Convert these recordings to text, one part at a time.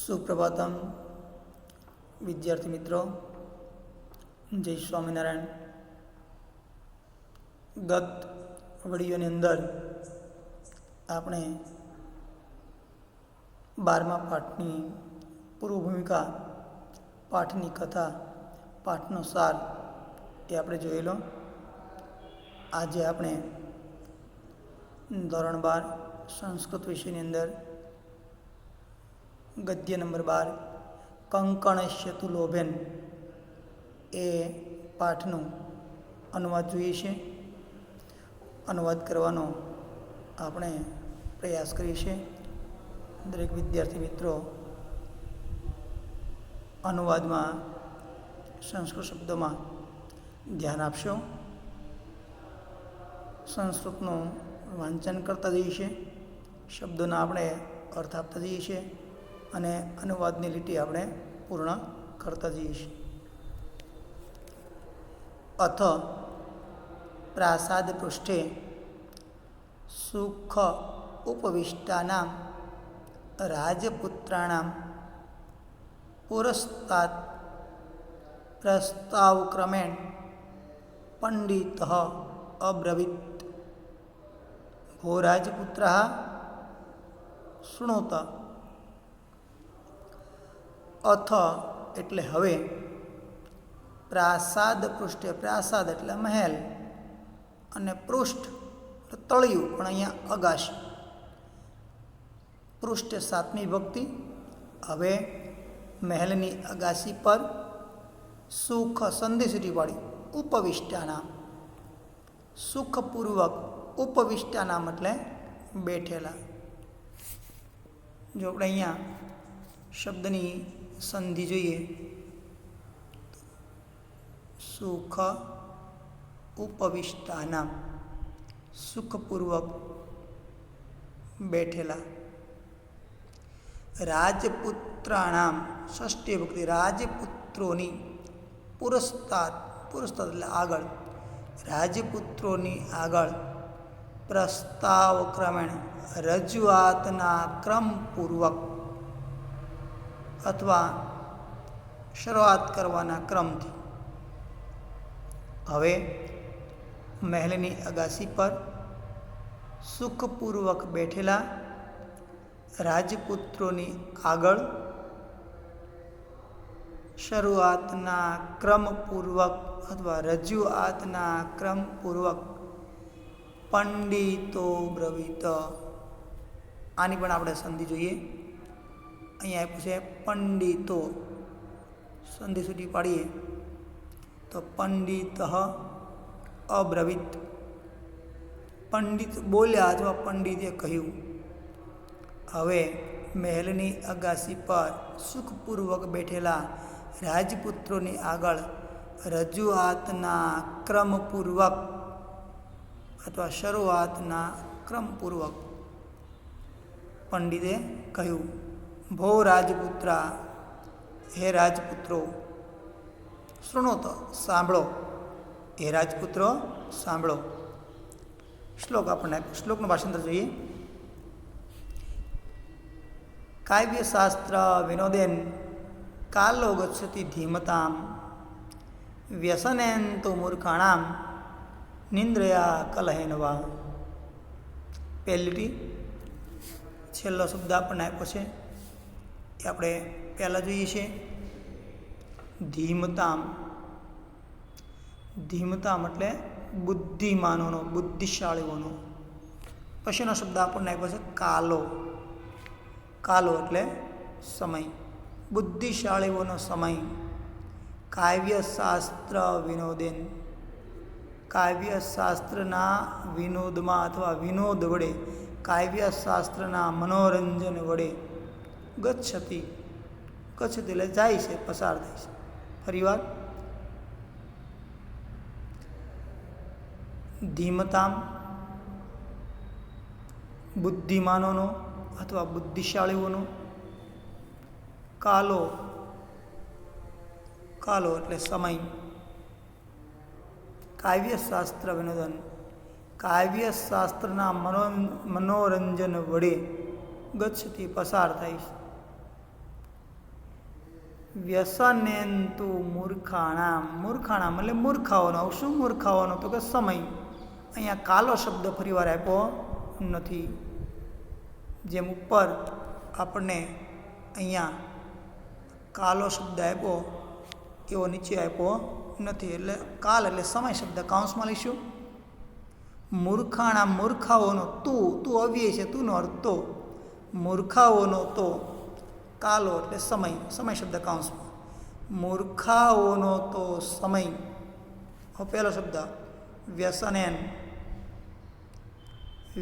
સુપ્રભાતમ વિદ્યાર્થી મિત્રો, જય સ્વામિનારાયણ. ગત વિડીયોની અંદર આપણે 12મા પાઠની પૂર્વ ભૂમિકા, પાઠની કથા, પાઠનો સાર એ આપણે જોયેલો. આજે આપણે ધોરણ 12 સંસ્કૃત વિષયની અંદર ગદ્ય નંબર 12 કંકણશ્યતુ લોભેન એ પાઠનું અનુવાદ જોઈએ છે. અનુવાદ કરવાનો આપણે પ્રયાસ કરીએ છીએ. દરેક વિદ્યાર્થી મિત્રો અનુવાદમાં સંસ્કૃત શબ્દોમાં ધ્યાન આપશો. સંસ્કૃતનું વાંચન કરતા જઈએ છીએ, શબ્દોના આપણે અર્થ આપતા જઈએ છીએ અને અનુવાદની લીટી આપણે પૂર્ણ કરતા જઈએ છીએ. અથ પ્રાસાદ પૃષ્ઠે સુખ ઉપવિષ્ટાનાં રાજપુત્રાણાં પુરસ્તાત પ્રસ્તાવક્રમેણ પંડિતઃ અબ્રવીત, ભો રાજપુત્રઃ શૃણોત. અથ એટલે હવે, પ્રાસાદ પૃષ્ઠે, પ્રાસાદ એટલે મહેલ અને પૃષ્ઠ એટલે તળિયું, પણ અહીંયા અગાશી. પૃષ્ઠ સાતમી ભક્તિ. હવે મહેલની અગાશી પર સુખ સંધિ સુધી પાડી, ઉપવિષ્ટાનામ સુખપૂર્વક, ઉપવિષ્ટાનામ એટલે બેઠેલા. જો આપણે અહીંયા શબ્દની સંધિ જોઈએ, સુખ ઉપવિષ્ટાનામ સુખપૂર્વક બેઠેલા. રાજપુત્રાણામ ષષ્ઠી ભક્તિ, રાજપુત્રોની, પુરસ્તાત, પુરસ્તાત એટલે આગળ, રાજપુત્રોની આગળ, પ્રસ્તાવ ક્રમેણ રજૂઆતના ક્રમપૂર્વક અથવા શરૂઆત કરવાના ક્રમથી. હવે મહેલની અગાશી પર સુખપૂર્વક બેઠેલા રાજપુત્રોની આગળ શરૂઆતના ક્રમપૂર્વક અથવા રજૂઆતના ક્રમપૂર્વક પંડિતો બ્રવીત. આની પણ આપણે સંધિ જોઈએ. અહીંયા આપ્યું છે પંડિતો, સંધિ સુધી પાડીએ તો પંડિત અબ્રવીત, પંડિત બોલ્યા અથવા પંડિતે કહ્યું. હવે મહેલની અગાશી પર સુખપૂર્વક બેઠેલા રાજપુત્રોની આગળ રજૂઆતના ક્રમપૂર્વક અથવા શરૂઆતના ક્રમપૂર્વક પંડિતે કહ્યું, ભો રાજપુત્રા, હે રાજપુત્રો, શૃણોત સાંભળો, હે રાજપુત્રો સાંભળો. શ્લોક આપણને, શ્લોકનું ભાષાંતર જોઈએ. કાવ્યશાસ્ત્ર વિનોદેન કાલો ગચ્છતિ ધીમતામ, વ્યસનેન તો મૂર્ખાણામ નિંદ્રયા કલહેન વા. પહેલી છેલ્લો શબ્દ આપણને આપ્યો છે એ આપણે પહેલાં જોઈએ છીએ. ધીમતામ, ધીમતામ એટલે બુદ્ધિમાનોનો, બુદ્ધિશાળીઓનો. પછીનો શબ્દ આપણને આપ્યો છે કાલો. કાલો એટલે સમય, બુદ્ધિશાળીઓનો સમય. કાવ્યશાસ્ત્ર વિનોદેન, કાવ્યશાસ્ત્રના વિનોદમાં અથવા વિનોદ વડે, કાવ્યશાસ્ત્રના મનોરંજન વડે, ગચ્છતિ, ગચ્છતિ એટલે જાય છે, પસાર થાય છે. ફરીવાર, ધીમતામ બુદ્ધિમાનોનો અથવા બુદ્ધિશાળીઓનો, કાલો, કાલો એટલે સમય. કાવ્યશાસ્ત્ર વિનોદન, કાવ્યશાસ્ત્રના મનોરંજન વડે ગચ્છતિ પસાર થાય છે. વ્યસનેન્તુ મૂર્ખાણામ. મૂર્ખાણામ એટલે મૂર્ખાઓનો. શું મૂર્ખાઓનો? તો કે સમય. અહીંયા કાલો શબ્દ ફરીવાર આપ્યો નથી. જેમ ઉપર આપણને અહીંયા કાલો શબ્દ આપ્યો એવો નીચે આપ્યો નથી. એટલે કાલ એટલે સમય શબ્દ કાઉન્સમાં લઈશું. મૂર્ખાણામ મૂર્ખાઓનો તું અવ્યય છે, તુંનો અર્થ તો. મૂર્ખાઓનો તો કાલો એટલે સમય શબ્દ કાઉન્સમાં. મૂર્ખાઓનો તો સમય. પહેલો શબ્દ વ્યસનેન,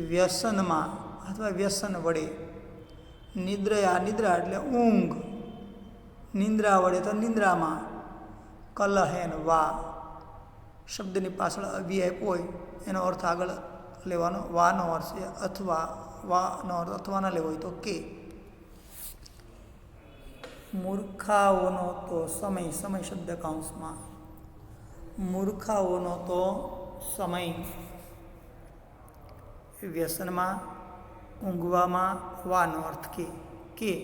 વ્યસનમાં અથવા વ્યસન વડે. નિદ્રયા નિદ્રા એટલે ઊંઘ, નિંદ્રા વડે તો નિંદ્રામાં. કલહેન વા શબ્દની પાછળ અવ્યય હોય એનો અર્થ આગળ લેવાનો. વાનો અર્થ છે અથવા, વાનો અર્થ અથવા ના લેવો હોય તો કે. મૂર્ખાઓનો તો સમય શબ્દ કાઉન્સમાં. મૂર્ખાઓનો તો સમય. વ્યસનમાં, ઊંઘવામાં, વાનો અર્થ કે.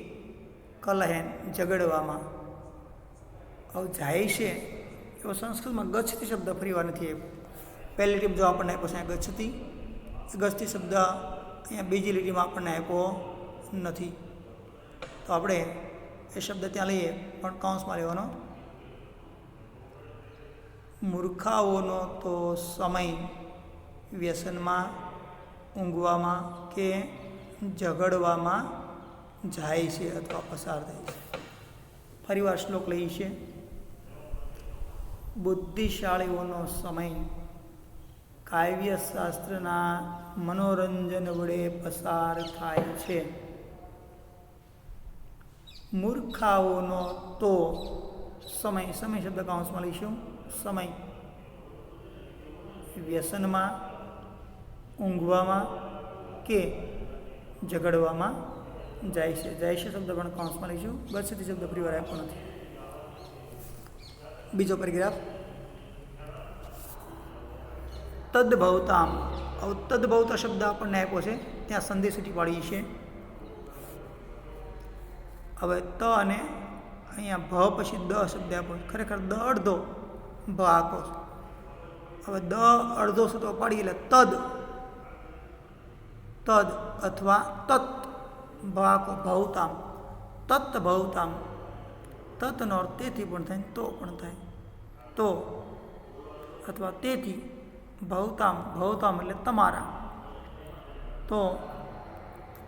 કલહેન ઝઘડવામાં. હવે જાય છે એવો સંસ્કૃતમાં ગચ્છતી શબ્દ ફરીવાર નથી આપ્યો. પહેલી લીટીમાં જો આપણને આપ્યો છે ગચ્છતી, ગચ્છતી શબ્દ અહીંયા બીજી લીટીમાં આપણને આપ્યો નથી. તો આપણે એ શબ્દ ત્યાં લઈએ પણ કાઉન્સમાં લેવાનો. મૂર્ખાઓનો તો સમય વ્યસનમાં, ઊંઘવામાં કે ઝઘડવામાં જાય છે અથવા પસાર થાય છે. ફરીવાર શ્લોક લઈએ છીએ. બુદ્ધિશાળીઓનો સમય કાવ્યશાસ્ત્રના મનોરંજન વડે પસાર થાય છે. મૂર્ખાઓનો તો સમય શબ્દ કાઉન્સમાં લઈશું. સમય વ્યસનમાં, ઊંઘવામાં કે ઝઘડવામાં જાય છે શબ્દ પણ કાઉન્સમાં લઈશું. ગચ્છતી શબ્દ ફરીવાર આપ્યો નથી. બીજો પેરેગ્રાફ. તદ્ભવતામ. હવે તદ્ભવતા શબ્દ આપણને આપ્યો છે ત્યાં સંધિ છૂટી પાડીએ છીએ. હવે ત અને અહીંયા ભ પછી દ શબ્દ આપ્યો. ખરેખર દ અડધો, ભ આખો છે. હવે દ અડધો છૂટો પાડી એટલે તદ અથવા તત. ભ આખો ભવતામ. તત ભવતામ. તતનો અર્થ તેથી પણ થાય, તો પણ થાય. તો અથવા તેથી. ભવતામ એટલે તમારા. તો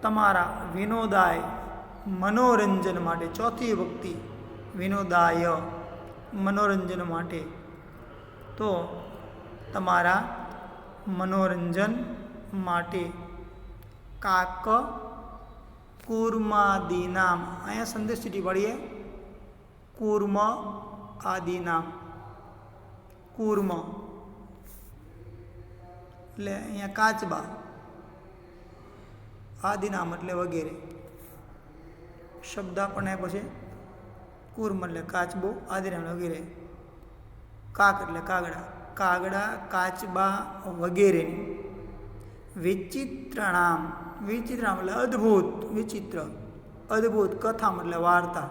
તમારા વિનોદાય મનોરંજન માટે. ચોથી વિભક્તિ વિનોદાય મનોરંજન માટે. તો તમારા મનોરંજન માટે. કાક કૂર્માદિનામ. અહીંયા સંદેશ ચીટી પાડીએ. કૂર્મ આદિનામ. કૂર્મ એટલે અહીંયા કાચબા, આદિનામ એટલે વગેરે. શબ્દ આપણને આપ્યો છે. કૂર્મ એટલે કાચબો, આદિનામ વગેરે. કાક એટલે કાગડા. કાગડા, કાચબા વગેરેની. વિચિત્રણામ. વિચિત્રણામ એટલે અદ્ભુત, વિચિત્ર, અદ્ભુત. કથામ એટલે વાર્તા.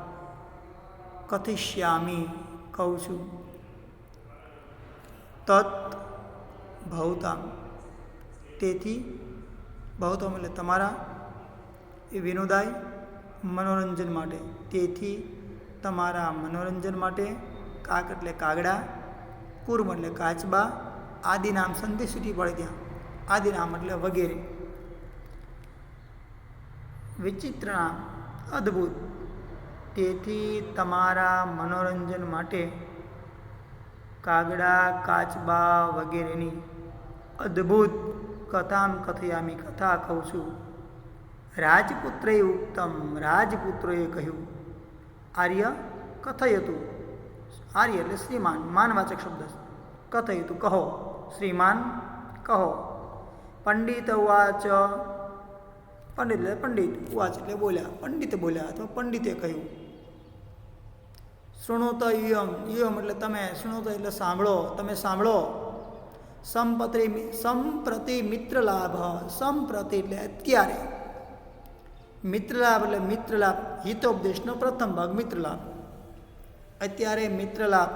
કથિષ્યામી કહું છું. તત ભવતામ તેથી. ભવતામ એટલે તમારા. એ વિનોદાય મનોરંજન માટે. તેથી તમારા મનોરંજન માટે. કાક એટલે કાગડા. કૂર્મ એટલે કાચબા. આદિનામ સંધિ છૂટી પડે ત્યાં. આદિનામ એટલે વગેરે. વિચિત્રનામ અદ્ભુત. તેથી તમારા મનોરંજન માટે કાગડા, કાચબા વગેરેની અદ્ભુત કથામ કથયામી કથા કહું છું. રાજપુત્રએ ઉક્તમ. રાજપુત્રોએ કહ્યું. આર્ય કથયતું. આર્ય એટલે શ્રીમાન, માનવાચક શબ્દ. કથયતું કહો. શ્રીમાન કહો. પંડિત ઉવાચ. પંડિત એટલે પંડિત. ઉવાચ એટલે બોલ્યા. પંડિતે બોલ્યા અથવા પંડિતે કહ્યું. શૃણોત યમ. યમ એટલે તમે. શૃણોત એટલે સાંભળો, તમે સાંભળો. સંપ્રતિ મિત્રલાભ. સંપ્રતિ એટલે અત્યારે. મિત્રલાભ એટલે મિત્રલાભ. હિતોપદેશનો પ્રથમ ભાગ મિત્રલાભ. અત્યારે મિત્રલાભ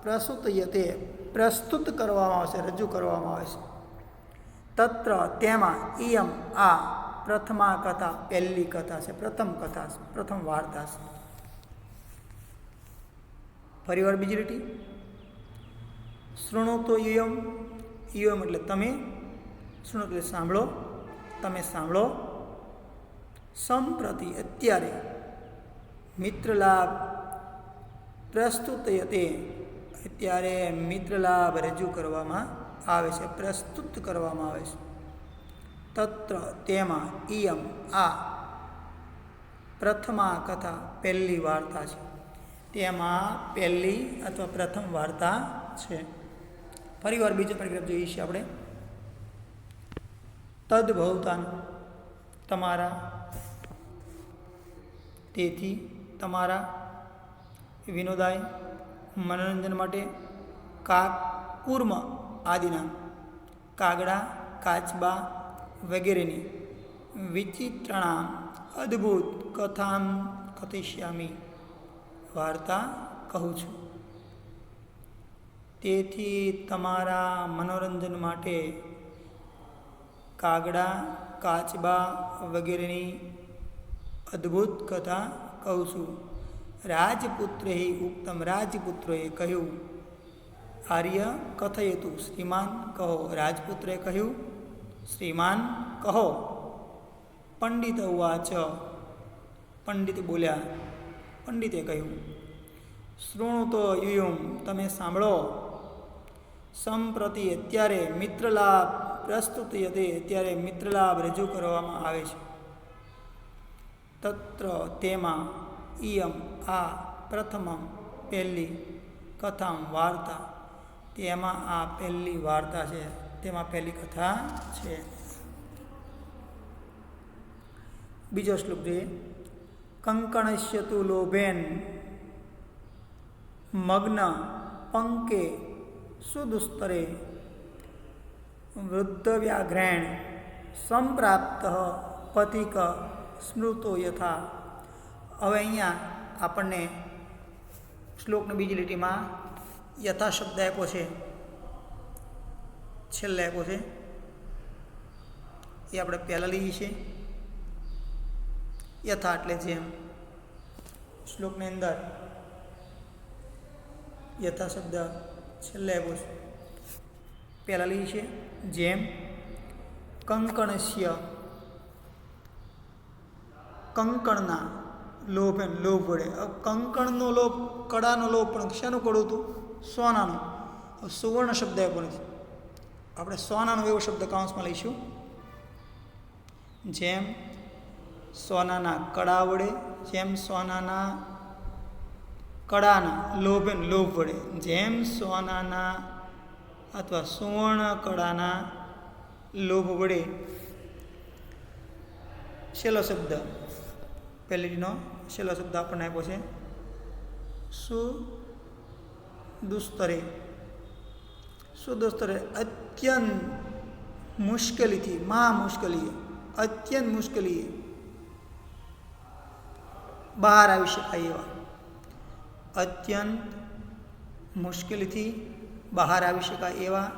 પ્રસ્તુતયતે પ્રસ્તુત કરવામાં આવશે, રજૂ કરવામાં આવે છે. તત્ર તેમાં ઇયમ આ પ્રથમા કથા પહેલી કથા છે, પ્રથમ કથા છે, પ્રથમ વાર્તા છે. ફરીવાર બીજી લીટી. શૃણોતો ઇયમ, ઇયમ એટલે તમે, શૃણો એટલે સાંભળો, તમે સાંભળો. સંપ્રતિ અત્યારે, મિત્રલાભ પ્રસ્તુતયતે અત્યારે મિત્રલાભ રજૂ કરવામાં આવે છે, પ્રસ્તુત કરવામાં આવે છે. તત્ર તેમાં ઇયમ આ પ્રથમા કથા પહેલી વાર્તા છે, તેમાં પહેલી અથવા પ્રથમ વાર્તા છે. ફરીવાર બીજો પેરેગ્રાફ જોઈએ છીએ આપણે. તદ્ભવતાન તમારા, તેથી તમારા, વિનોદાય મનોરંજન માટે, કાક કૂર્મ આદિના કાગડા, કાચબા વગેરેની વિચિત્રણા અદ્ભુત કથામ કથિષ્યામિ વાર્તા કહું છું. તેથી તમારા મનોરંજન માટે કાગડા, કાચબા વગેરેની અદ્ભુત કથા કહું છું. રાજપુત્રે ઉક્તમ, રાજપુત્રોએ કહ્યું. આર્ય કથયતુ, શ્રીમાન કહો. રાજપુત્રે કહ્યું, શ્રીમાન કહો. પંડિત ઉવાચ, પંડિત બોલ્યા, પંડિતે કહ્યું. શૃણુતો યુયુમ, તમે સાંભળો. સંપ્રતિ અત્યારે, મિત્રલાભ પ્રસ્તુતયતે અત્યારે મિત્રલાભ રજૂ કરવામાં આવે છે. તત્ર તેમાં ઇયમ આ પ્રથમમ પહેલી કથામ વાર્તા, તેમાં આ પહેલી વાર્તા છે, તેમાં પહેલી કથા છે. બીજો શ્લોક જોઈએ. કંકણસ્ય તુ લોભેન મગ્ન પંકે સુદુસ્તરે વૃદ્ધવ્યાઘ્રેણ સંપ્રાપ્ત પથિક સ્મૃતો યથા. હવે અહીંયા આપણને શ્લોકની બીજી લીટીમાં યથા શબ્દ આપ્યો છે, છેલ્લે આપ્યો છે, એ આપણે પહેલાં લઈએ છીએ. યથા એટલે જેમ. શ્લોકની અંદર યથા શબ્દ છેલ્લે આપ્યો છે, પહેલાં લઈએ છીએ જેમ. કંકણસ્ય, કંકણના, લોભ લોભ વડે. કંકણનો લોભ, કડાનો લોભ, પણ શાનું કડું હતું? સોનાનું. સુવર્ણ શબ્દ આપ્યો નથી, આપણે સોનાનો એવો શબ્દ કાઉન્સમાં લઈશું. જેમ સોનાના કડા વડે, જેમ સોનાના કડાના લોભ લોભ વડે, જેમ સોનાના અથવા સુવર્ણ કડાના લોભ વડે. છેલ્લો શબ્દ, પહેલીનો છેલ્લો શબ્દ આપણને આપ્યો છે સુદુસ્તરે. સુદુસ્તરે અત્યંત મુશ્કેલીથી, મહા મુશ્કેલીએ, અત્યંત મુશ્કેલીએ બહાર આવી શકાય એવા, અત્યંત મુશ્કેલીથી બહાર આવી શકાય એવા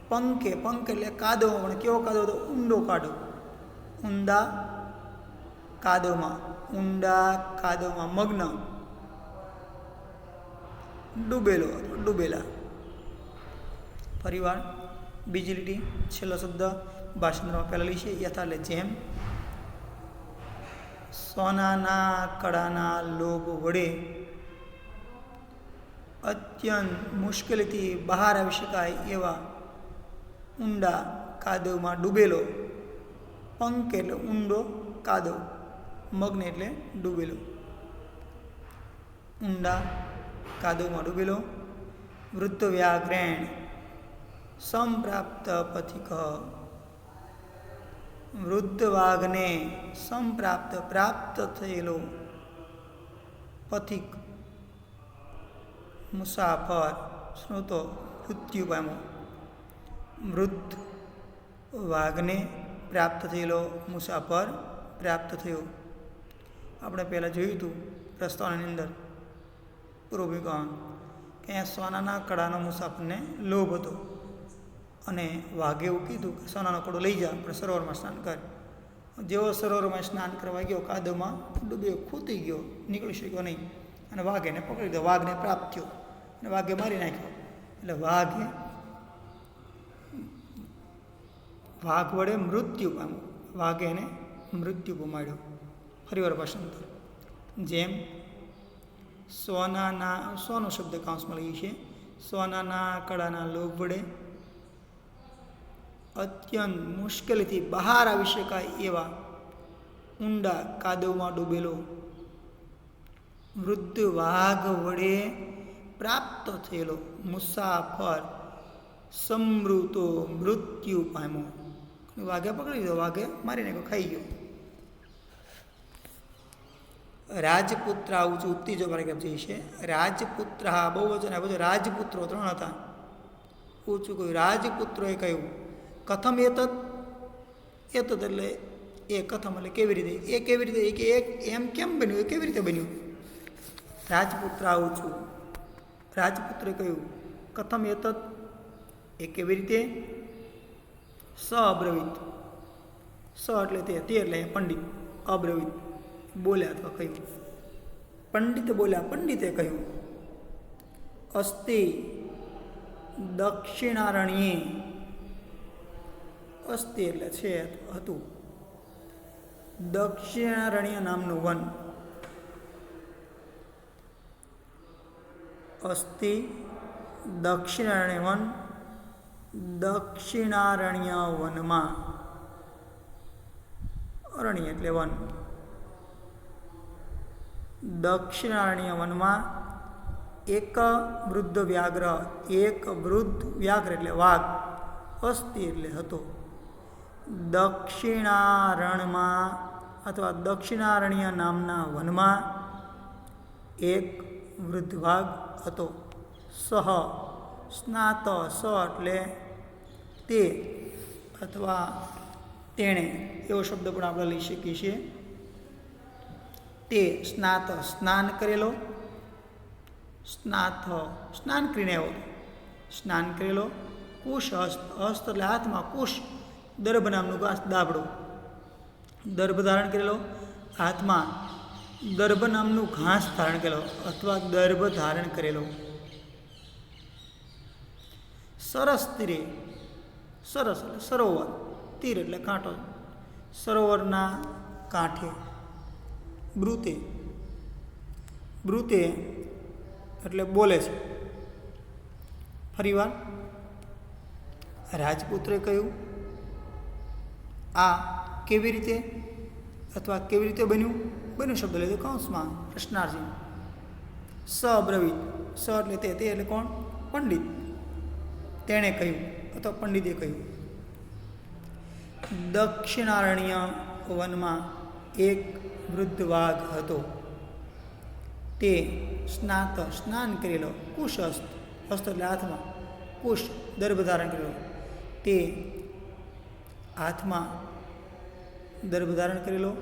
પંકે, પંક એટલે કાદવ, પણ કેવો કાદવ હતો? ઊંડો કાદવ. ઊંડા કાદવમાં, ઊંડા કાદવમાં મગ્ન, ડૂબેલો, ડૂબેલા. ફરીવાર બીજી લીટી, છેલ્લો શબ્દ ભાષાંતરમાં પહેલાં લઈએ છીએ. યથા એટલે જેમ. સોનાના કડાના લોભ વડે અત્યંત મુશ્કેલીથી બહાર આવી શકાય એવા ઊંડા કાદવમાં ડૂબેલો. પંક એટલે ઊંડો કાદવ, મગ્ન એટલે ડૂબેલો. ઊંડા કાદવમાં ડૂબેલો. વૃદ્ધ વ્યાઘ્રેણ સંપ્રાપ્ત પથિક, વૃદ્ધ વાઘને સંપ્રાપ્ત પ્રાપ્ત થયેલો પથિક, મુસાફર, શ્રોતો મૃત્યુ પામ્યો. વૃદ્ધ વાઘને પ્રાપ્ત થયેલો મુસાફર પ્રાપ્ત થયો. આપણે પહેલાં જોયું હતું પ્રસ્તાવનાની અંદર પૂર્વ કે અહીંયા સોનાના કડાનો મુસાફરને લોભ હતો અને વાઘે એવું કીધું કે સોનાનો કડો લઈ જા, આપણે સરોવરમાં સ્નાન કર. જેવો સરોવરમાં સ્નાન કરવા ગયો, કાદવમાં ડૂબ્યો, ખૂતી ગયો, નીકળી શક્યો નહીં અને વાઘ એને પકડી લીધો. વાઘને પ્રાપ્ત થયો અને વાઘે મારી નાખ્યો. એટલે વાઘ વડે મૃત્યુ પામ્યો. વાઘે એને મૃત્યુ ગુમાડ્યો. ફરીવાર ભાષાંતર. જેમ સોનો શબ્દ કાંસમાં લઈએ છીએ. સોનાના કડાના લોભ વડે અત્યંત મુશ્કેલીથી બહાર આવી શકાય એવા ઊંડા કાદવમાં ડૂબેલો વૃદ્ધ વાઘ વડે પ્રાપ્ત થયેલો મુસાફર સમૃતો મૃત્યુ પામ્યો. વાઘે પકડી લીધો, વાઘે મારી નાખ્યો, ખાઈ ગયો. રાજપુત્ર આવું છું ત્રીજો પેરેગ્રાફ જે છે. રાજપુત્ર બહુ વચન આ બધું રાજપુત્રો 3 હતા. ઊંચું કહ્યું. રાજપુત્રોએ કહ્યું કથમ એતત એટલે એ કથમ એટલે કેવી રીતે, એ કેવી રીતે, કે એમ કેમ બન્યું, એ કેવી રીતે બન્યું. રાજપુત્ર આવું છું. રાજપુત્રે કહ્યું કથમ એતત એ કેવી રીતે. સ અબ્રવીત, સ એટલે તે એટલે પંડિત, અબ્રવીત બોલ્યા અથવા કહ્યું. પંડિત બોલ્યા, પંડિતે કહ્યું અસ્તિ દક્ષિણારણ્યે, અસ્તિ એટલે છે હતું, દક્ષિણારણ્ય નામનું વન. અસ્તિ દક્ષિણારણ્ય વન, દક્ષિણારણ્ય વનમાં, અરણ્ય એટલે વન, દક્ષિણારણ્ય વનમાં એક વૃદ્ધ વ્યાઘ્ર, એક વૃદ્ધ વ્યાઘ્ર એટલે વાઘ, અસ્તિ એટલે હતો, દક્ષિણારણમાં અથવા દક્ષિણારણ્ય નામના વનમાં એક વૃદ્ધ વાઘ હતો. સહ સ્નાત, સ એટલે તે અથવા તેણે, એવો શબ્દ પણ આપણે લઈ શકીએ છીએ. તે સ્નાત સ્નાન કરેલો, સ્નાત સ્નાન કરીને આવ્યો, સ્નાન કરેલો. કુશ હસ્ત, હસ્ત એટલે હાથમાં, કુશ દર્ભ નામનું ઘાસ, દાબડો, દર્ભ ધારણ કરેલો, હાથમાં દર્ભ નામનું ઘાસ ધારણ કરેલો અથવા દર્ભ ધારણ કરેલો. સરસ તીરે, સરસ એટલે સરોવર, તીર એટલે કાંટો, સરોવરના કાંઠે. બ્રુતે, બ્રુતે એટલે બોલે છે. ફરીવાર રાજપુત્રે કહ્યું આ કેવી રીતે અથવા કેવી રીતે બન્યું. બન્યું શબ્દ લીધો કૌંસમાં, પ્રશ્નાર્થી. સ અબ્રવીત, સ એટલે તે એટલે કોણ, પંડિત. તેણે કહ્યું અથવા પંડિતે કહ્યું દક્ષિણારણ્ય વનમાં એક વૃદ્ધ વાઘ હતો. તે સ્નાત સ્નાન કરેલો, કુશ હસ્ત, હસ્ત એટલે હાથમાં, કુશ દર્ભ ધારણ કરેલો, તે હાથમાં દર્ભ ધારણ કરેલો.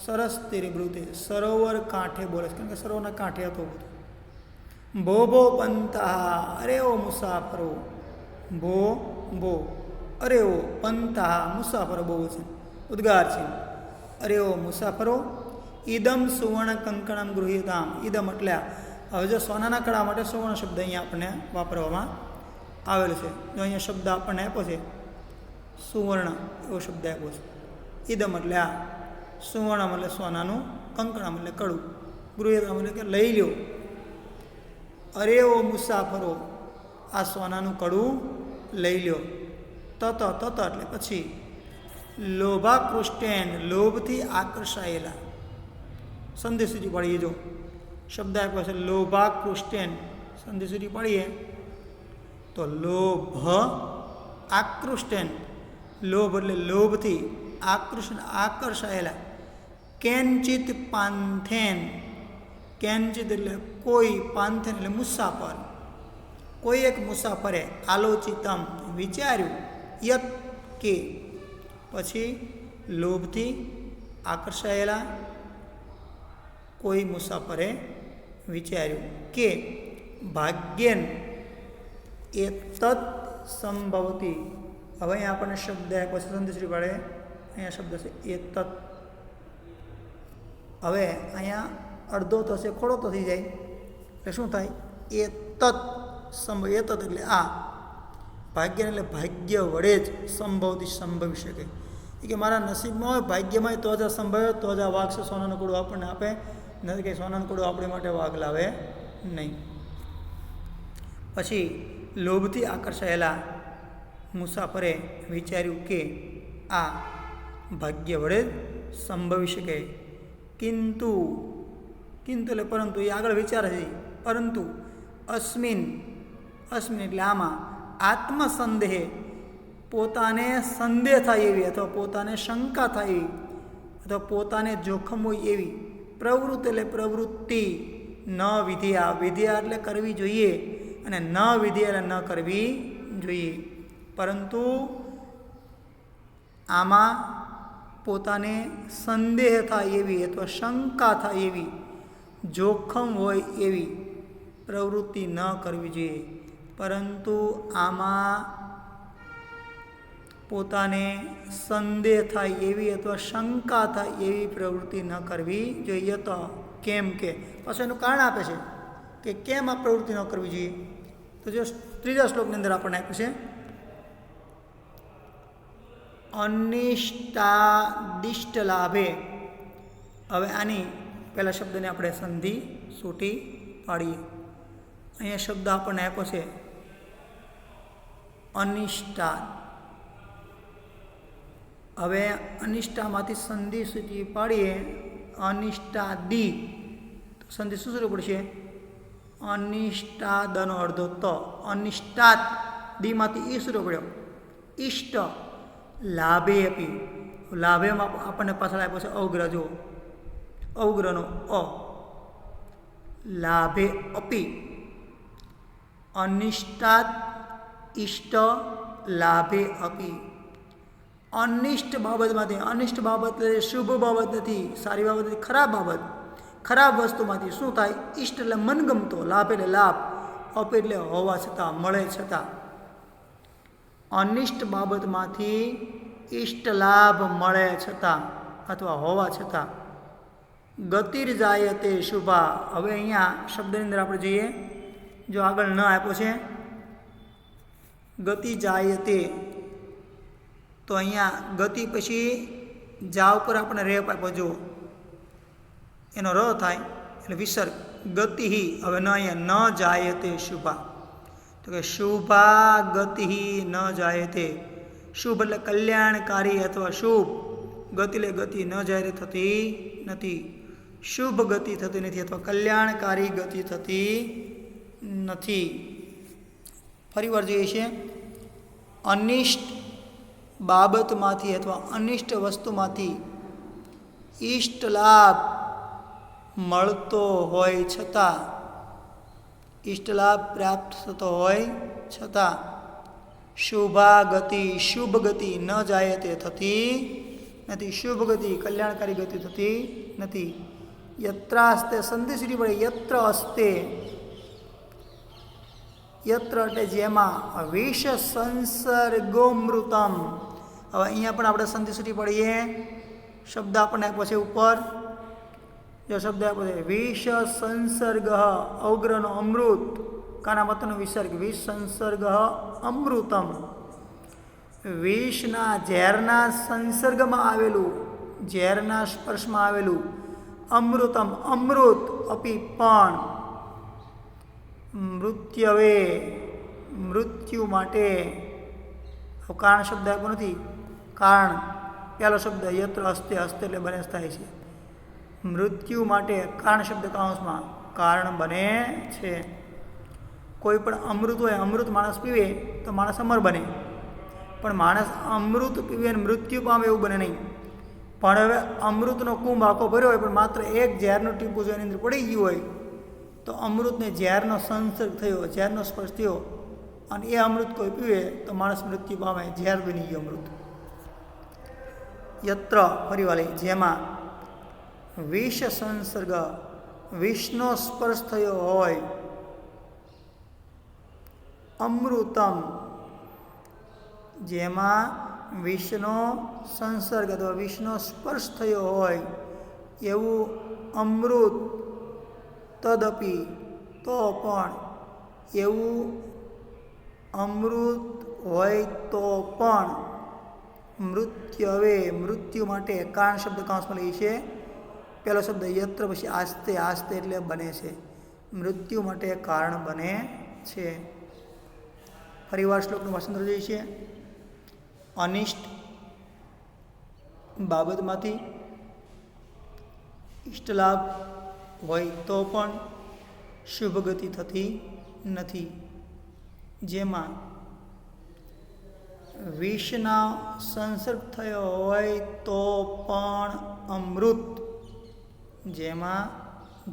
સરસ તીરે બ્રુતે, સરોવર કાંઠે બોલે છે, કારણ કે સરોવરના કાંઠે હતો બધું. ભો ભો પંતા, અરે ઓ મુસાફરો, ભો ભો, અરે ઓ પંતા, મુસાફરો બહુ છે, ઉદ્ગાર છે. અરે ઓ મુસાફરો, ઈદમ સુવર્ણ કંકણમ ગૃહ્યતામ. ઈદમ એટલે હવે જો સોનાના કડા માટે સુવર્ણ શબ્દ અહીંયા આપણને વાપરવામાં આવેલો છે. જો અહીંયા શબ્દ આપણને આપ્યો છે સુવર્ણ, એવો શબ્દ આપ્યો છે. ઈદમ એટલે આ, સુવર્ણમ એટલે સોનાનું, કંકણમ એટલે કડું, ગૃહ્યતામ એટલે કે લઈ લ્યો. અરે ઓ મુસાફરો, આ સોનાનું કડું લઈ લ્યો. તત, તત એટલે પછી. લોભાકૃષ્ટેન, લોભથી આકર્ષાયેલા. સંધિ સુધી પડીએ, જો શબ્દ આપ્યો છે લોભાકૃષ્ટેન, સંધિ સુધી પડીએ તો લોભ આકૃષ્ટેન, લોભ એટલે લોભથી, આકર્ષાયેલા. કેનચિત પાંથેન, કેનચિત એટલે કોઈ, પાંથેન એટલે મુસાફર, કોઈ એક મુસાફરે આલોચિતમ વિચાર્યું, યત કે પછી લોભથી આકર્ષાયેલા કોઈ મુસાફરે વિચાર્યું કે ભાગ્યેન એ તત્ સંભવતી. હવે અહીંયા આપણને શબ્દ આપ્યો છે સંદેશરી પાડે, અહીંયા શબ્દ છે એ તત્. હવે અહીંયા અડધો થશે ખોડો તો થઈ જાય એટલે શું થાય? એ તત્ સંભવ. એ તત્ એટલે આ ભાગ્ય એટલે ભાગ્ય વડે જ સંભવથી સંભવી શકે. એ કે મારા નસીબમાં હોય, ભાગ્યમાં હોય તો જ આ સંભવે, તો જ આ વાઘ છે સોનાનું કુડું આપણને આપે, નથી કે સોનાનું કુડું આપણી માટે વાઘ લાવે નહીં. પછી લોભથી આકર્ષાયેલા મુસાફરે વિચાર્યું કે આ ભાગ્ય વડે જ સંભવી શકે. કિંતુ એટલે પરંતુ, એ આગળ વિચારે છે, પરંતુ અસ્મિન એટલે આમાં આત્મસંદેહે પોતાને સંદેહ થાય એવી, અથવા પોતાને શંકા થાય એવી, અથવા પોતાને જોખમ હોય એવી પ્રવૃત્તિ એટલે પ્રવૃત્તિ ન વિધિયા. વિધિયા એટલે કરવી જોઈએ, અને ન વિધિયા એટલે ન કરવી જોઈએ. પરંતુ આમાં પોતાને સંદેહ થાય એવી અથવા શંકા થાય એવી, જોખમ હોય એવી પ્રવૃત્તિ ન કરવી જોઈએ. પરંતુ આમાં પોતાને સંદેહ થાય એવી અથવા શંકા થાય એવી પ્રવૃત્તિ ન કરવી જોઈએ. તો કેમ કે પાછું એનું કારણ આપે છે કે કેમ આ પ્રવૃત્તિ ન કરવી જોઈએ. તો જો ત્રીજા શ્લોકની અંદર આપણને આપ્યું છે અનિષ્ટાદિષ્ટ લાભે. હવે આની પહેલા શબ્દને આપણે સંધિ સૂટી પાડીએ. અહીંયા શબ્દ આપણને આપ્યો છે અનિષ્ટા. હવે અનિષ્ટામાંથી સંધિ સૂટી પાડીએ અનિષ્ટાદી, તો સંધિ શું શરૂ પડશે? અનિષ્ટાદનો અડધો ત. અનિષ્ટાત દીમાંથી ઈ શરૂ પડ્યો. ઇષ્ટ લાભે અપી. લાભેમાં આપણને પાછળ આપ્યો છે અવગ્રહ. જો અવગ્રહનો અ. લાભે અપી. અનિષ્ટાત ઇષ્ટ લાભે અપી. અનિષ્ટ બાબતમાંથી, અનિષ્ટ બાબત એટલે શુભ બાબત નથી, સારી બાબત નથી, ખરાબ બાબત, ખરાબ વસ્તુમાંથી શું થાય? ઇષ્ટ એટલે મનગમતો, લાભ એટલે લાભ, અપ એટલે હોવા છતાં, મળે છતાં. અનિષ્ટ બાબતમાંથી ઇષ્ટ લાભ મળે છતાં અથવા હોવા છતાં. ગતિર જાય તે શુભા. હવે અહીંયા શબ્દની અંદર આપણે જોઈએ, જો આગળ ન આપ્યો છે ગતિ જાય તે, તો અહીંયા ગતિ પછી જા ઉપર આપણે રેપ આપ્યો, જો એનો ર થાય એટલે વિસર્ગ. ગતિ. હવે ન અહીંયા ન જાય તે શુભા, તો કે શુભા ગતિ ન જાય તે. શુભ એટલે કલ્યાણકારી અથવા શુભ. ગતિ એટલે ગતિ ન જાય થતી નથી, શુભ ગતિ થતી નથી અથવા કલ્યાણકારી ગતિ થતી નથી. ફરી વાર જોઈએ છે અનિષ્ટ બાબતમાંથી અથવા અનિષ્ટ વસ્તુમાંથી ઇષ્ટ લાભ મળતો હોય છતાં, ઇષ્ટ લાભ પ્રાપ્ત થતો હોય છતાં શુભા ગતિ શુભ ગતિ ન જાય તે થતી નથી, શુભ ગતિ કલ્યાણકારી ગતિ થતી નથી. યત્રાસ્તે સંધિ પડે યત્ર અસ્તે. યત્ર એટલે જેમાં વિષ સંસર્ગોમૃતમ. હવે અહીંયા પણ આપણે સંધિ સૂટી પડીએ. શબ્દ આપણને આપ્યો છે ઉપર, જો શબ્દ આપ્યો છે વિષ સંસર્ગ અવગ્રહનો અમૃત, કાના મતનો વિસર્ગ, વિષ સંસર્ગ અમૃતમ. વિષના ઝેરના સંસર્ગમાં આવેલું, ઝેરના સ્પર્શમાં આવેલું અમૃતમ અમૃત. અપી પણ મૃત્યવે મૃત્યુ માટે. કારણ શબ્દ આપ્યો નથી, કારણ પહેલો શબ્દ યત્ર હસ્તે, હસ્તે એટલે બને થાય છે. મૃત્યુ માટે કારણ શબ્દ કાઉન્સમાં કારણ બને છે. કોઈ પણ અમૃત હોય, અમૃત માણસ પીવે તો માણસ અમર બને, પણ માણસ અમૃત પીવે અને મૃત્યુ પામે એવું બને નહીં. પણ હવે અમૃતનો કુંભ આખો ભર્યો હોય પણ માત્ર એક ઝેરનું ટીપું જો એની અંદર પડી ગયું હોય તો અમૃતને ઝેરનો સંસર્ગ થયો, ઝેરનો સ્પર્શ થયો અને એ અમૃત કોઈ પીવે તો માણસ મૃત્યુ પામે, ઝેર બની ગયું અમૃત. યત્ર ફરીવાલી જેમાં વિષ સંસર્ગ વિષનો સ્પર્શ થયો હોય, અમૃતમ જેમાં વિષનો સંસર્ગ અથવા વિષનો સ્પર્શ થયો હોય એવું અમૃત, તદપી તો પણ એવું અમૃત હોય તો પણ મૃત્યવે મૃત્યુ માટે કારણ શબ્દ કાંસમાં લઈએ છે. પહેલો શબ્દ યત્ર, પછી આસ્તે, આસ્તે એટલે બને છે, મૃત્યુ માટે કારણ બને છે. ફરીવાર શ્લોકનું ભાષાંતર જોઈએ છીએ. અનિષ્ટ બાબતમાંથી ઇષ્ટલાભ હોય તો પણ શુભ ગતિ થતી નથી, જેમાં વિષના સંસર્ગ થયો હોય તો પણ અમૃત, જેમાં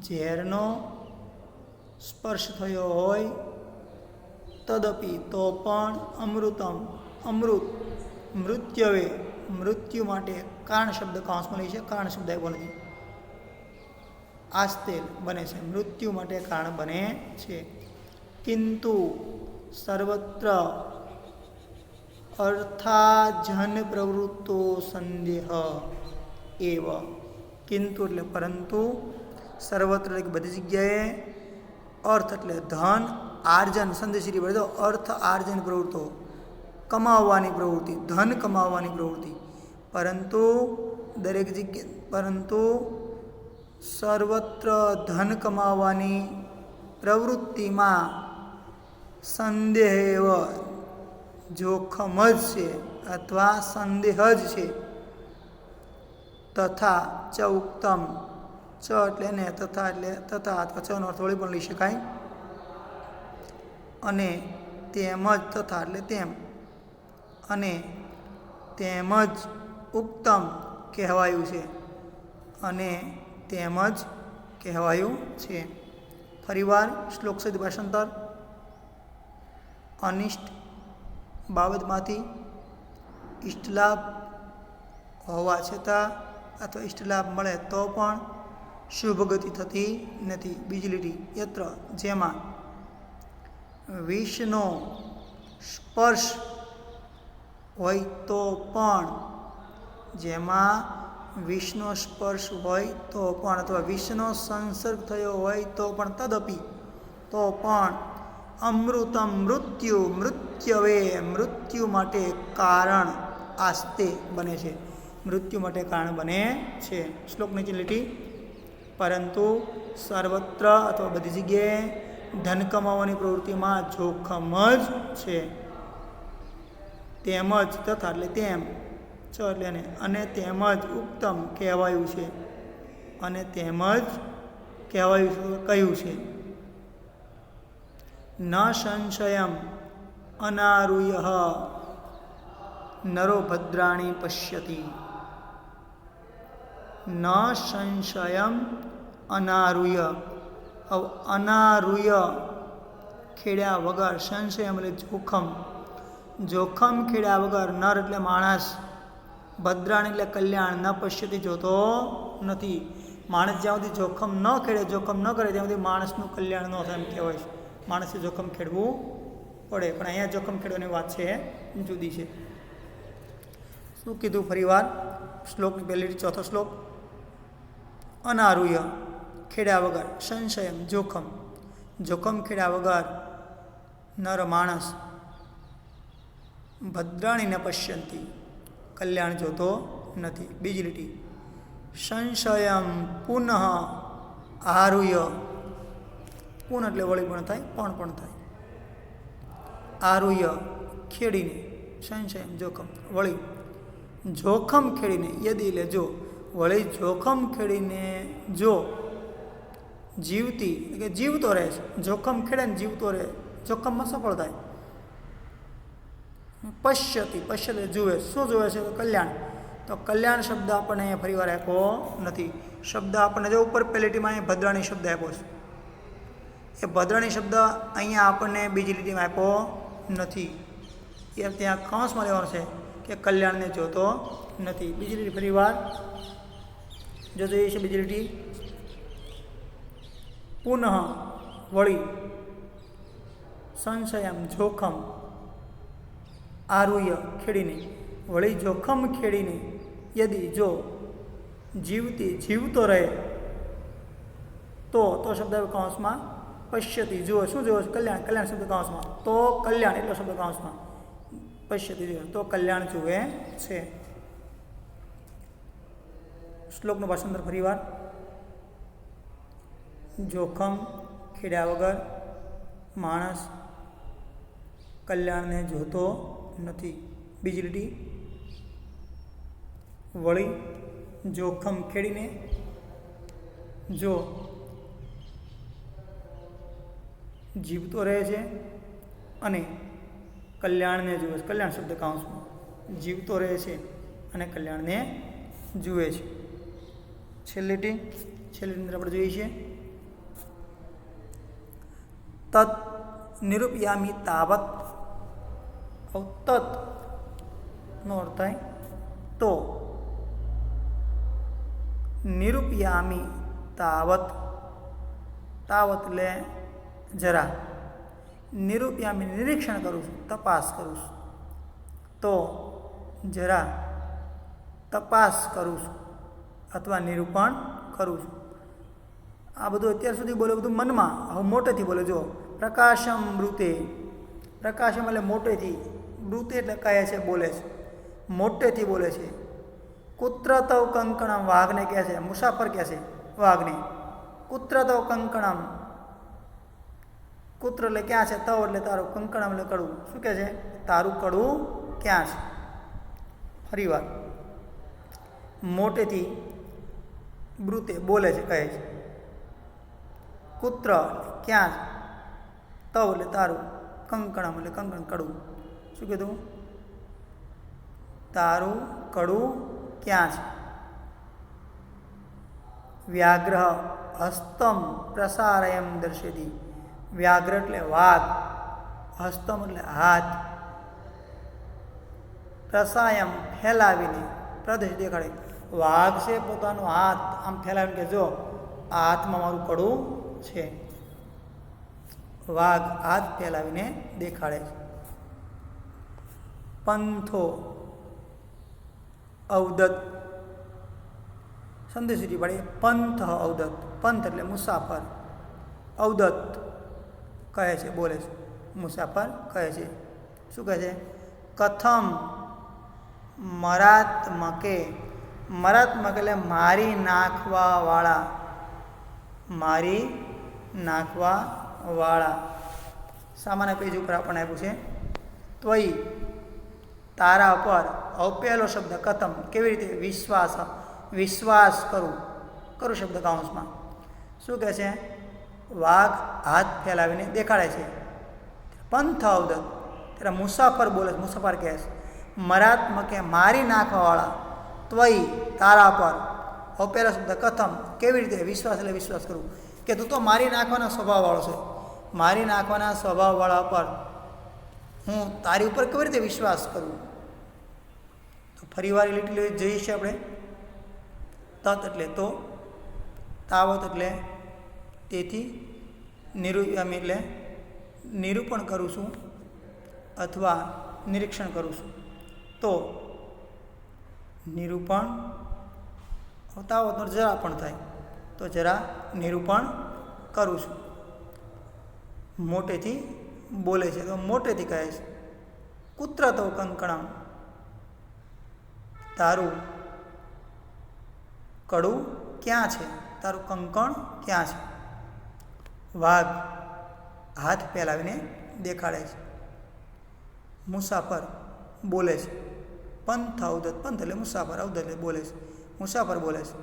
ઝેરનો સ્પર્શ થયો હોય, તદપી તો પણ અમૃતમ અમૃત, મૃત્યવે મૃત્યુ માટે કારણ શબ્દ કાંસમાં લઈ છે, કારણ શબ્દ આવ્યો નથી, આસ્તે બને છે, મૃત્યુ માટે કારણ બને છે. કિંતુ સર્વત્ર અર્થાજન પ્રવૃત્તો સંદેહ એવ, કિંતુ એટલે પરંતુ, સર્વત્ર એટલે બધી જગ્યાએ, અર્થ એટલે ધન, આર્જન સંદેશી પડે તો અર્થ આર્જન પ્રવૃત્તો કમાવવાની પ્રવૃત્તિ, ધન કમાવવાની પ્રવૃત્તિ, પરંતુ દરેક જગ્યાએ, પરંતુ સર્વત્ર ધન કમાવવાની પ્રવૃત્તિમાં સંદેહ જોખમ જ છે અથવા સંદેહ જ છે. તથા ચ ઉક્તમ, ચ એટલે ને, તથા એટલે તથા અથવા ચનો અર્થ વળી પણ લઈ શકાય, અને તેમજ, તથા એટલે તેમ, અને તેમજ ઉક્તમ કહેવાયું છે, અને તેમજ કહેવાયું છે. ફરીવાર શ્લોક સહિત ભાષાંતર. અનિષ્ટ બાબતમાંથી ઇષ્ટલાભ હોવા છતાં અથવા ઇષ્ટલાભ મળે તો પણ શુભ ગતિ થતી નથી. બીજી લીટી, યત્ર જેમાં વિષનો સ્પર્શ હોય તો પણ, જેમાં વિષનો સ્પર્શ હોય તો પણ અથવા વિષનો સંસર્ગ થયો હોય તો પણ, તદપી તો પણ, અમૃતમ મૃત્યુ મૃત્યવે મૃત્યુ માટે કારણ આસ્તે બને છે, મૃત્યુ માટે કારણ બને છે. શ્લોક નીચે લીટી. પરંતુ સર્વત્ર અથવા બધી જગ્યાએ ધન કમાવાની પ્રવૃત્તિમાં જોખમ જ છે. તેમજ, તથા એટલે તેમ, ચ એટલે ને, અને તેમજ ઉક્તમ કહેવાયું છે, અને તેમજ કહેવાયું કહ્યું છે. ન સંશયમ અનારુયઃ નરો ભદ્રાણી પશ્યતિ. ન સંશયમ અનારુય, અનારુય ખેડ્યા વગર, સંશયમ એટલે જોખમ, જોખમ ખેડ્યા વગર, નર એટલે માણસ, ભદ્રાણી એટલે કલ્યાણ, ન પશ્યતિ જોતો નથી. માણસ જ્યાં સુધી જોખમ ન ખેડે, જોખમ ન કરે ત્યાં સુધી માણસનું કલ્યાણ ન થાય એમ કહેવાય છે. માણસે જોખમ ખેડવું પડે, પણ અહીંયા જોખમ ખેડવાની વાત છે જુદી છે. શું કીધું ફરીવાર? શ્લોકની પહેલી ચોથો શ્લોક. અનારુય ખેડ્યા વગર, સંશયમ જોખમ, જોખમ ખેડ્યા વગર નર માણસ, ભદ્રાણીને પશ્યંતી કલ્યાણ જોતો નથી. બીજી લીટી, સંશયમ પુનઃ આરુય, પુન એટલે વળી પણ થાય, પણ થાય, આરુય ખેડીને, સંશયમ જોખમ, વળી જોખમ ખેડીને, યદી એટલે જો, વળી જોખમ ખેડીને જો જીવતી એટલે કે જીવતો રહે છે, જોખમ ખેડે ને જીવતો રહે, જોખમમાં સફળ થાય. પશ્યતિ, પશ્યતિ જુએ, શું જુએ છે? કલ્યાણ. તો કલ્યાણ શબ્દ આપણને અહીંયા ફરીવાર આપ્યો નથી. શબ્દ આપણને જો ઉપર પહેલીટીમાં અહીંયા ભદ્રાણી શબ્દ આપ્યો છે, એ ભદ્રાણી શબ્દ અહીંયા આપણને બીજી લીટીમાં આપ્યો નથી. એ ત્યાં કૌંસમાં લેવાનો છે કે કલ્યાણને જોતો નથી. બીજી લીટી ફરીવાર જો જોઈએ છે. બીજી લીટી, પુનઃ વળી સંશયમ જોખમ આરુહ્ય ખેડીને વળી જોખમ ખેડીને યદિ જો જીવતો રહે તો શબ્દ કૌંસમાં પશ્યતિ જુઓ શું જુઓ કલ્યાણ શબ્દ કૌંસમાં તો કલ્યાણ એટલો શબ્દ કૌંસમાં પશ્યતિ જુઓ તો કલ્યાણ જુએ છે. શ્લોકનું ભાષાંતર ફરીવાર. જોખમ ખેડ્યા વગર માણસ કલ્યાણને જોતો નથી. બીજી લીટી વળી જોખમ ખેડીને જો જીવતો રહે છે અને કલ્યાણને જુએ છે. કલ્યાણ શબ્દ કૌંસમાં જીવતો રહે છે અને કલ્યાણને જુએ છે. છેલ્લી અંદર આપણે જોઈએ છીએ તત નિરૂપયામી તાવત. તત નો અર્થ થાય તો, નિરૂપયામી તાવત એટલે જરા, નિરૂપયામી નિરીક્ષણ કરું છું, તપાસ કરું છું, તો જરા તપાસ કરું છું અથવા નિરૂપણ કરું છું. આ બધું અત્યાર સુધી બોલે બધું મનમાં, હવે મોટેથી બોલે. જો પ્રકાશમ મૃતે, પ્રકાશમ એટલે મોટેથી, મૃતે એટલે કહે છે બોલે છે, મોટેથી બોલે છે. કુત્ર તવ કંકણમ વાઘને કહે છે, મુસાફર કહે છે વાઘને. કુત્ર તવ કંકણમ, કુત્ર એટલે ક્યાં છે, તવ એટલે તારું, કંકણમ એટલે કડવું. શું કહે છે? તારું કડવું ક્યાં છે? ફરી વાર, મોટેથી બ્રુતે બોલે છે, કહે છે. કુત્ર ક્યાં છે, તવ એટલે તારું, કંકણમ એટલે કંકણ કડવું. શું કીધું? તારું કડવું ક્યાં છે? વ્યાઘ્ર હસ્તમ પ્રસારયમ દર્શેતી. વ્યાઘ્ર એટલે વાઘ, હસ્તમ એટલે હાથ, પ્રસાયમ ફેલાવીને, પ્રદેશ દેખાડે. વાઘ છે પોતાનો હાથ આમ ફેલાવીને કે જો આ હાથમાં મારું કડવું છે. વાઘ હાથ ફેલાવીને દેખાડે છે. પંથો અવદત, સંદેશ સુધી પડે. પંથ અવદત, પંથ એટલે મુસાફર, અવદત કહે છે, બોલે છે, મુસાફર કહે છે. શું કહે છે? કથમ મરાત્મકે, મરાત્મક એટલે મારી નાખવાવાળા, મારી નાખવાવાળા. સામાન્ય પેજ ઉપર આપણને આપ્યું છે ત્વયી, તારા પર. હવે પહેલો શબ્દ કથમ, કેવી રીતે? વિશ્વાસ, વિશ્વાસ કરું, કરું શબ્દ કૌંસમાં. શું કહે છે? વાઘ હાથ ફેલાવીને દેખાડે છે. પંથ અવદત ત્યારે મુસાફર બોલે છે, મુસાફર કહે છે. મરાત્મકે મારી નાખવાવાળા, ત્વયી તારા પર. હવે પહેલો શબ્દ કથમ, કેવી રીતે? વિશ્વાસ એટલે વિશ્વાસ કરું, કે તું તો મારી નાખવાના સ્વભાવવાળો છે. મારી નાખવાના સ્વભાવવાળા પર હું તારી ઉપર કેવી રીતે વિશ્વાસ કરું? તો ફરી વાર લીટી જઈએ છીએ આપણે. તત એટલે તો, તાવત એટલે તેથી, નિરૂપયામી એટલે નિરૂપણ કરું છું અથવા નિરીક્ષણ કરું છું. તો નિરૂપણ, તાવતનો જરા પણ થાય તો જરા નિરૂપણ કરું છું. મોટેથી બોલે છે તો મોટેથી કહે છે. કુત્ર તો કંકણમ, તારું કડું ક્યાં છે, તારું કંકણ ક્યાં છે? વાઘ હાથ ફેલાવીને દેખાડે છે. મુસાફર બોલે છે. પંથ અવદત, પંથ એટલે મુસાફર, અવદત એટલે બોલે છે, મુસાફર બોલે છે.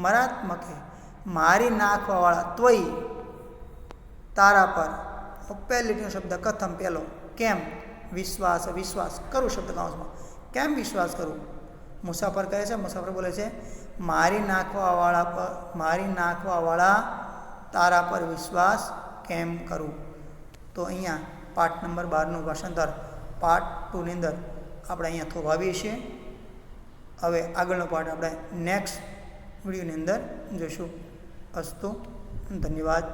મરાત્મકે મારી નાખવાવાળા, ત્વયી તારા પર. પહેલીનો શબ્દ કથમ પહેલો, કેમ? વિશ્વાસ, વિશ્વાસ કરું શબ્દ કૌંસમાં. કેમ વિશ્વાસ કરું? મુસાફર કહે છે, મુસાફર બોલે છે મારી નાખવાવાળા પર, મારી નાખવાવાળા તારા પર વિશ્વાસ કેમ કરું? તો અહીંયા પાઠ નંબર 12નું ભાષાંતર પાર્ટ 2ની અંદર આપણે અહીંયા થોભાવીએ છીએ. હવે આગળનો પાઠ આપણે નેક્સ્ટ વિડીયોની અંદર જોઈશું. અસ્તુ ધન્યવાદ.